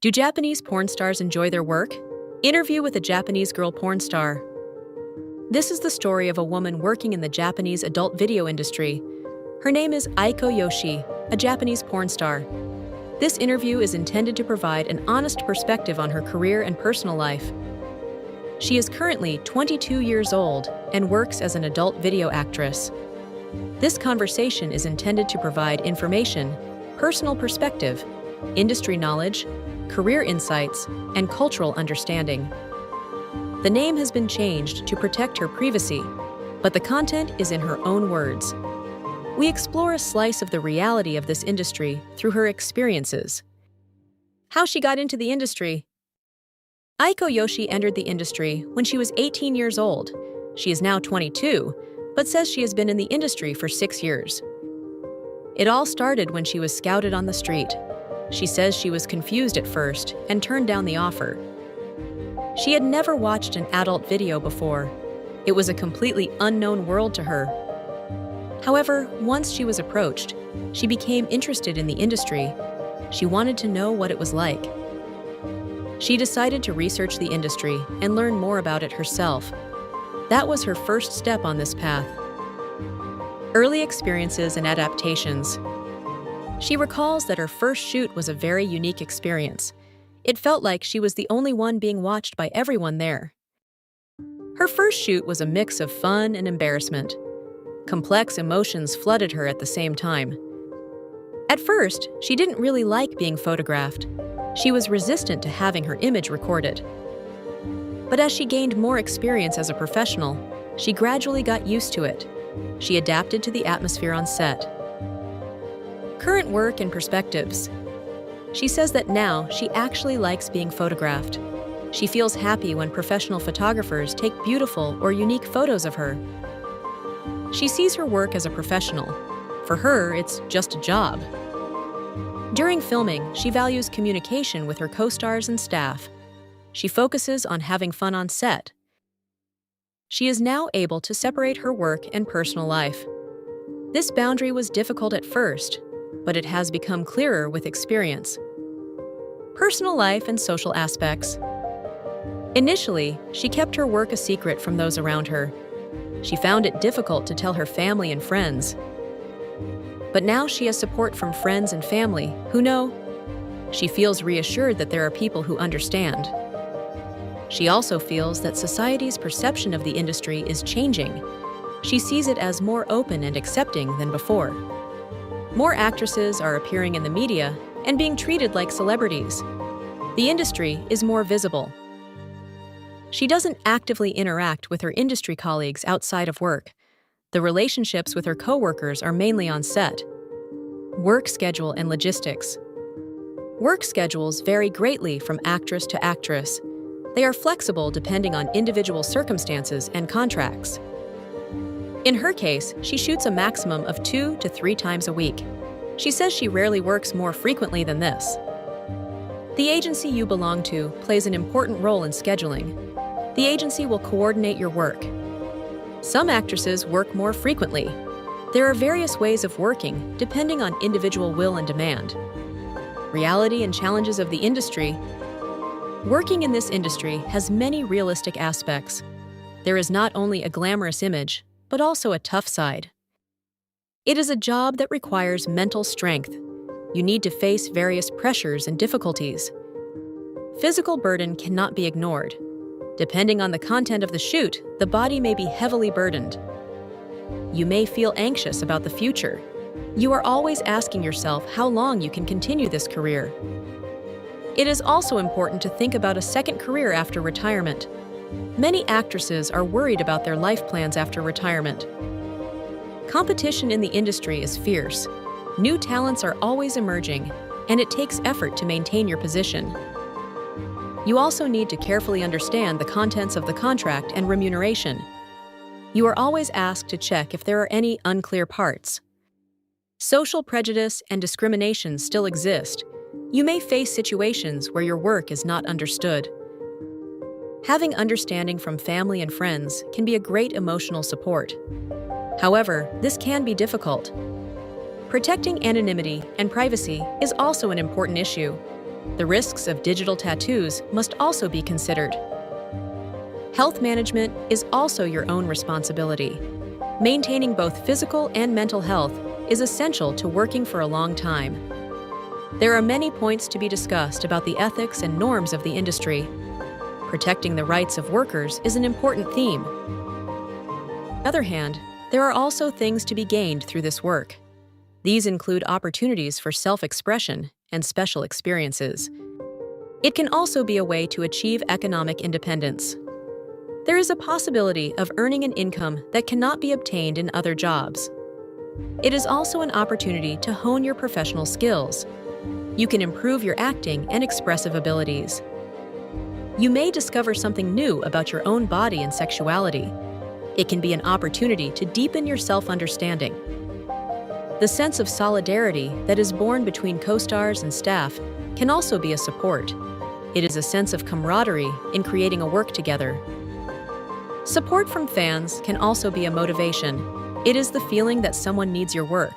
Do Japanese porn stars enjoy their work? Interview with a Japanese girl porn star. This is the story of a woman working in the Japanese adult video industry. Her name is Aiko Yoshi, a Japanese porn star. This interview is intended to provide an honest perspective on her career and personal life. She is currently 22 years old and works as an adult video actress. This conversation is intended to provide information, personal perspective, industry knowledge, career insights, and cultural understanding. The name has been changed to protect her privacy, but the content is in her own words. We explore a slice of the reality of this industry through her experiences. How she got into the industry. Aiko Yoshi entered the industry when she was 18 years old. She is now 22, but says she has been in the industry for 6 years. It all started when she was scouted on the street. She says she was confused at first and turned down the offer. She had never watched an adult video before. It was a completely unknown world to her. However, once she was approached, she became interested in the industry. She wanted to know what it was like. She decided to research the industry and learn more about it herself. That was her first step on this path. Early experiences and adaptations. She recalls that her first shoot was a very unique experience. It felt like she was the only one being watched by everyone there. Her first shoot was a mix of fun and embarrassment. Complex emotions flooded her at the same time. At first, she didn't really like being photographed. She was resistant to having her image recorded. But as she gained more experience as a professional, she gradually got used to it. She adapted to the atmosphere on set. Current work and perspectives. She says that now she actually likes being photographed. She feels happy when professional photographers take beautiful or unique photos of her. She sees her work as a professional. For her, it's just a job. During filming, she values communication with her co-stars and staff. She focuses on having fun on set. She is now able to separate her work and personal life. This boundary was difficult at first, but it has become clearer with experience. Personal life and social aspects. Initially, she kept her work a secret from those around her. She found it difficult to tell her family and friends. But now she has support from friends and family who know. She feels reassured that there are people who understand. She also feels that society's perception of the industry is changing. She sees it as more open and accepting than before. More actresses are appearing in the media and being treated like celebrities. The industry is more visible. She doesn't actively interact with her industry colleagues outside of work. The relationships with her coworkers are mainly on set. Work schedule and logistics. Work schedules vary greatly from actress to actress. They are flexible depending on individual circumstances and contracts. In her case, she shoots a maximum of 2 to 3 times a week. She says she rarely works more frequently than this. The agency you belong to plays an important role in scheduling. The agency will coordinate your work. Some actresses work more frequently. There are various ways of working, depending on individual will and demand. Reality and challenges of the industry. Working in this industry has many realistic aspects. There is not only a glamorous image, but also a tough side. It is a job that requires mental strength. You need to face various pressures and difficulties. Physical burden cannot be ignored. Depending on the content of the shoot, the body may be heavily burdened. You may feel anxious about the future. You are always asking yourself how long you can continue this career. It is also important to think about a second career after retirement. Many actresses are worried about their life plans after retirement. Competition in the industry is fierce. New talents are always emerging, and it takes effort to maintain your position. You also need to carefully understand the contents of the contract and remuneration. You are always asked to check if there are any unclear parts. Social prejudice and discrimination still exist. You may face situations where your work is not understood. Having understanding from family and friends can be a great emotional support. However, this can be difficult. Protecting anonymity and privacy is also an important issue. The risks of digital tattoos must also be considered. Health management is also your own responsibility. Maintaining both physical and mental health is essential to working for a long time. There are many points to be discussed about the ethics and norms of the industry. Protecting the rights of workers is an important theme. On the other hand, there are also things to be gained through this work. These include opportunities for self-expression and special experiences. It can also be a way to achieve economic independence. There is a possibility of earning an income that cannot be obtained in other jobs. It is also an opportunity to hone your professional skills. You can improve your acting and expressive abilities. You may discover something new about your own body and sexuality. It can be an opportunity to deepen your self-understanding. The sense of solidarity that is born between co-stars and staff can also be a support. It is a sense of camaraderie in creating a work together. Support from fans can also be a motivation. It is the feeling that someone needs your work.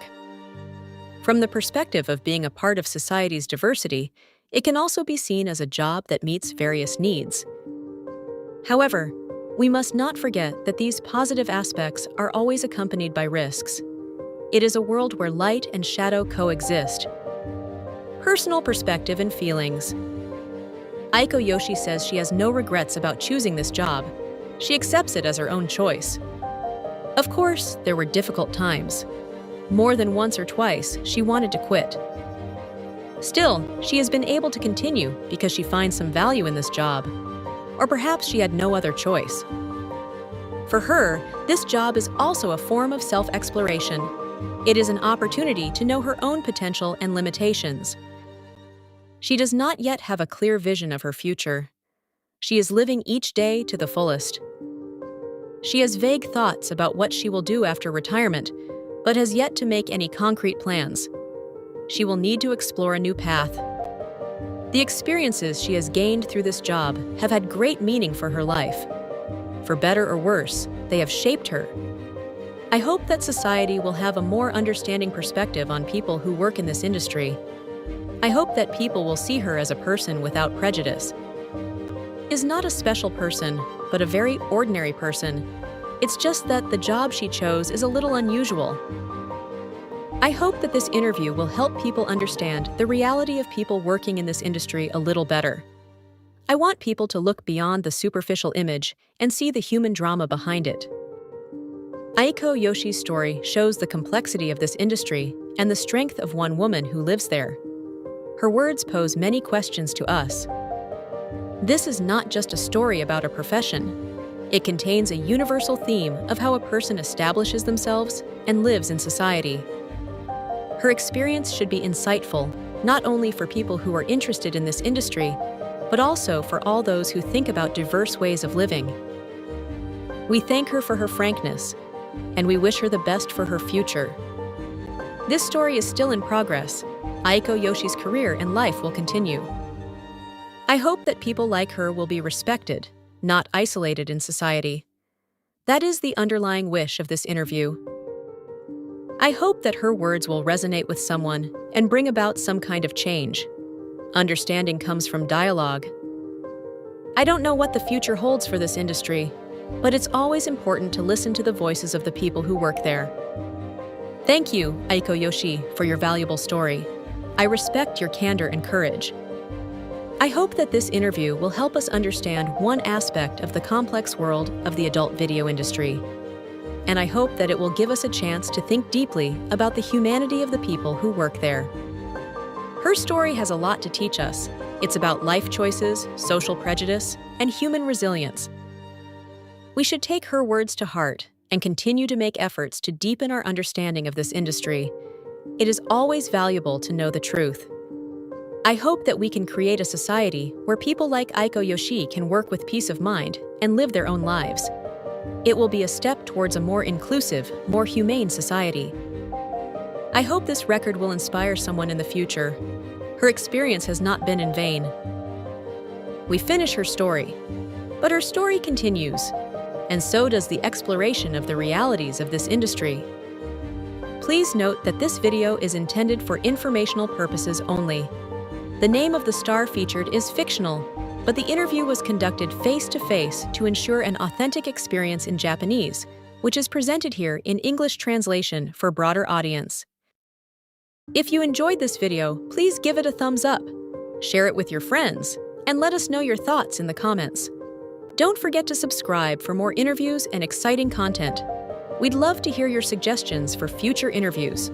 From the perspective of being a part of society's diversity, it can also be seen as a job that meets various needs. However, we must not forget that these positive aspects are always accompanied by risks. It is a world where light and shadow coexist. Personal perspective and feelings. Aiko Yoshi says she has no regrets about choosing this job. She accepts it as her own choice. Of course, there were difficult times. More than once or twice, she wanted to quit. Still, she has been able to continue because she finds some value in this job. Or perhaps she had no other choice. For her, this job is also a form of self-exploration. It is an opportunity to know her own potential and limitations. She does not yet have a clear vision of her future. She is living each day to the fullest. She has vague thoughts about what she will do after retirement, but has yet to make any concrete plans. She will need to explore a new path. The experiences she has gained through this job have had great meaning for her life. For better or worse, they have shaped her. I hope that society will have a more understanding perspective on people who work in this industry. I hope that people will see her as a person without prejudice. Is not a special person, but a very ordinary person. It's just that the job she chose is a little unusual. I hope that this interview will help people understand the reality of people working in this industry a little better. I want people to look beyond the superficial image and see the human drama behind it. Aiko Yoshi's story shows the complexity of this industry and the strength of one woman who lives there. Her words pose many questions to us. This is not just a story about a profession. It contains a universal theme of how a person establishes themselves and lives in society. Her experience should be insightful, not only for people who are interested in this industry, but also for all those who think about diverse ways of living. We thank her for her frankness, and we wish her the best for her future. This story is still in progress. Aiko Yoshi's career and life will continue. I hope that people like her will be respected, not isolated in society. That is the underlying wish of this interview. I hope that her words will resonate with someone and bring about some kind of change. Understanding comes from dialogue. I don't know what the future holds for this industry, but it's always important to listen to the voices of the people who work there. Thank you, Aiko Yoshi, for your valuable story. I respect your candor and courage. I hope that this interview will help us understand one aspect of the complex world of the adult video industry. And I hope that it will give us a chance to think deeply about the humanity of the people who work there. Her story has a lot to teach us. It's about life choices, social prejudice, and human resilience. We should take her words to heart and continue to make efforts to deepen our understanding of this industry. It is always valuable to know the truth. I hope that we can create a society where people like Aiko Yoshi can work with peace of mind and live their own lives. It will be a step towards a more inclusive, more humane society. I hope this record will inspire someone in the future. Her experience has not been in vain. We finish her story, but her story continues, and so does the exploration of the realities of this industry. Please note that this video is intended for informational purposes only. The name of the star featured is fictional, but the interview was conducted face-to-face to ensure an authentic experience in Japanese, which is presented here in English translation for broader audience. If you enjoyed this video, please give it a thumbs up, share it with your friends, and let us know your thoughts in the comments. Don't forget to subscribe for more interviews and exciting content. We'd love to hear your suggestions for future interviews.